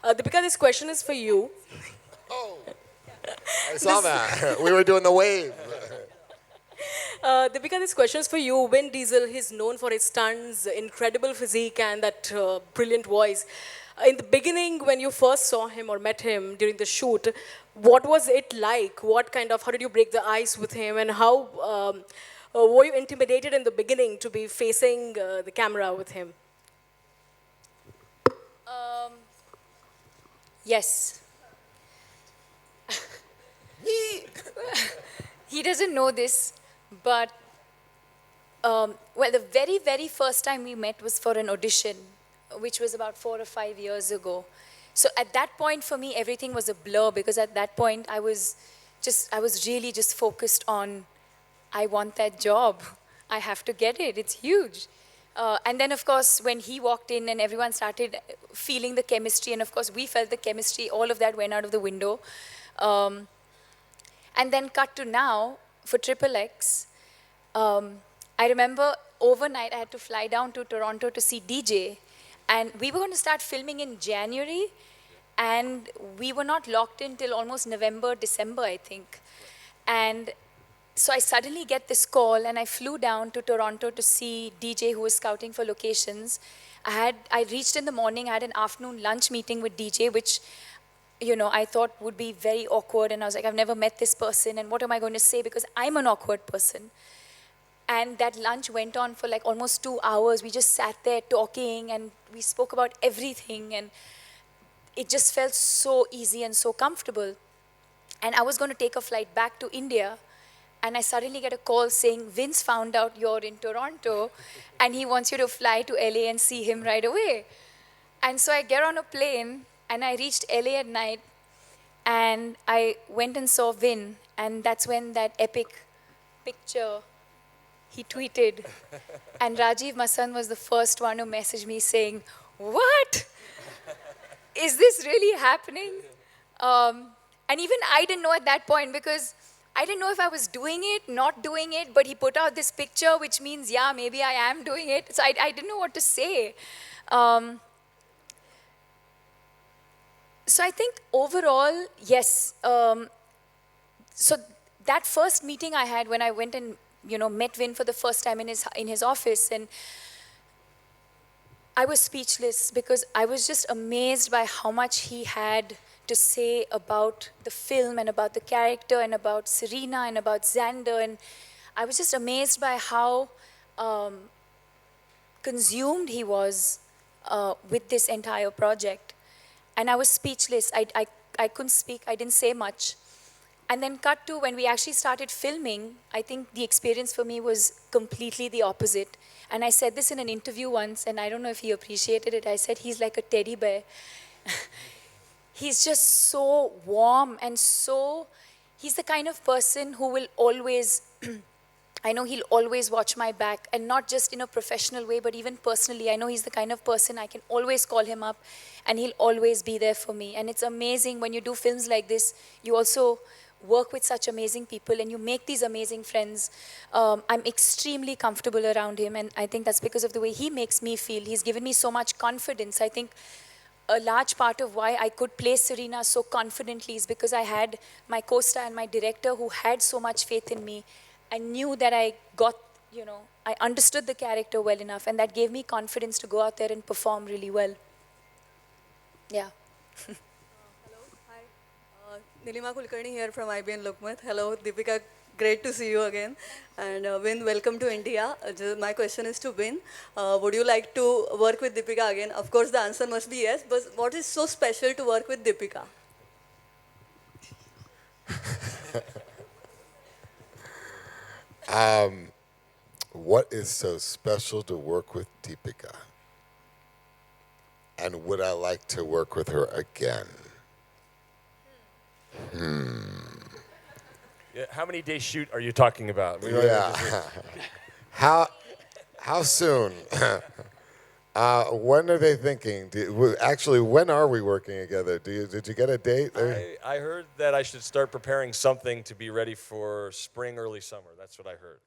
Deepika, this question is for you. Oh, I saw that. We were doing the wave. Deepika, this question is for you. Vin Diesel, he's known for his stunts, incredible physique, and that brilliant voice. In the beginning, when you first saw him or met him during the shoot, what was it like? How did you break the ice with him, and how were you intimidated in the beginning to be facing the camera with him? Yes. He doesn't know this, but well, the very, very first time we met was for an audition, which was about 4 or 5 years ago. So at that point, for me, everything was a blur because at that point, I was really just focused on, I want that job. I have to get it. It's huge. And then, of course, when he walked in and everyone started feeling the chemistry, and of course, we felt the chemistry, all of that went out of the window. Um, and then cut to now for Triple X. I remember overnight I had to fly down to Toronto to see DJ, and we were going to start filming in January, and we were not locked in till almost November, December, I think. And so I suddenly get this call, and I flew down to Toronto to see DJ, who was scouting for locations. I reached in the morning, I had an afternoon lunch meeting with DJ, which I thought would be very awkward. And I was like, I've never met this person, and what am I going to say? Because I'm an awkward person. And that lunch went on for like almost 2 hours. We just sat there talking, and we spoke about everything. And it just felt so easy and so comfortable. And I was going to take a flight back to India. And I suddenly get a call saying, Vince found out you're in Toronto, and he wants you to fly to LA and see him right away. And so I get on a plane, and I reached LA at night, and I went and saw Vin, and that's when that epic picture he tweeted. And Rajiv Masan was the first one who messaged me saying, what? Is this really happening? And even I didn't know at that point because I didn't know if I was doing it, not doing it, but he put out this picture, which means, yeah, maybe I am doing it. So I didn't know what to say. Um, so I think overall, yes. So that first meeting I had when I went and met Vin for the first time in his office, and I was speechless because I was just amazed by how much he had to say about the film and about the character and about Serena and about Xander. And I was just amazed by how consumed he was with this entire project. And I was speechless. I couldn't speak. I didn't say much. And then cut to when we actually started filming, I think the experience for me was completely the opposite. And I said this in an interview once, and I don't know if he appreciated it. I said, he's like a teddy bear. He's just so warm and he's the kind of person who will always, I know he'll always watch my back, and not just in a professional way, but even personally. I know he's the kind of person I can always call him up, and he'll always be there for me. And it's amazing when you do films like this, you also work with such amazing people and you make these amazing friends. I'm extremely comfortable around him, and I think that's because of the way he makes me feel. He's given me so much confidence. I think a large part of why I could play Serena so confidently is because I had my co-star and my director who had so much faith in me. I knew that I understood the character well enough, and that gave me confidence to go out there and perform really well. Yeah. Nilima Kulkarni here from IBN Lokmat. Hello, Deepika. Great to see you again. And Vin, welcome to India. My question is to Vin. Would you like to work with Deepika again? Of course, the answer must be yes. But what is so special to work with Deepika? What is so special to work with Deepika? And would I like to work with her again? Yeah, how many day shoot are you talking about? Yeah. How soon? When are they thinking? Actually, when are we working together? Did you get a date? I heard that I should start preparing something to be ready for spring, early summer. That's what I heard.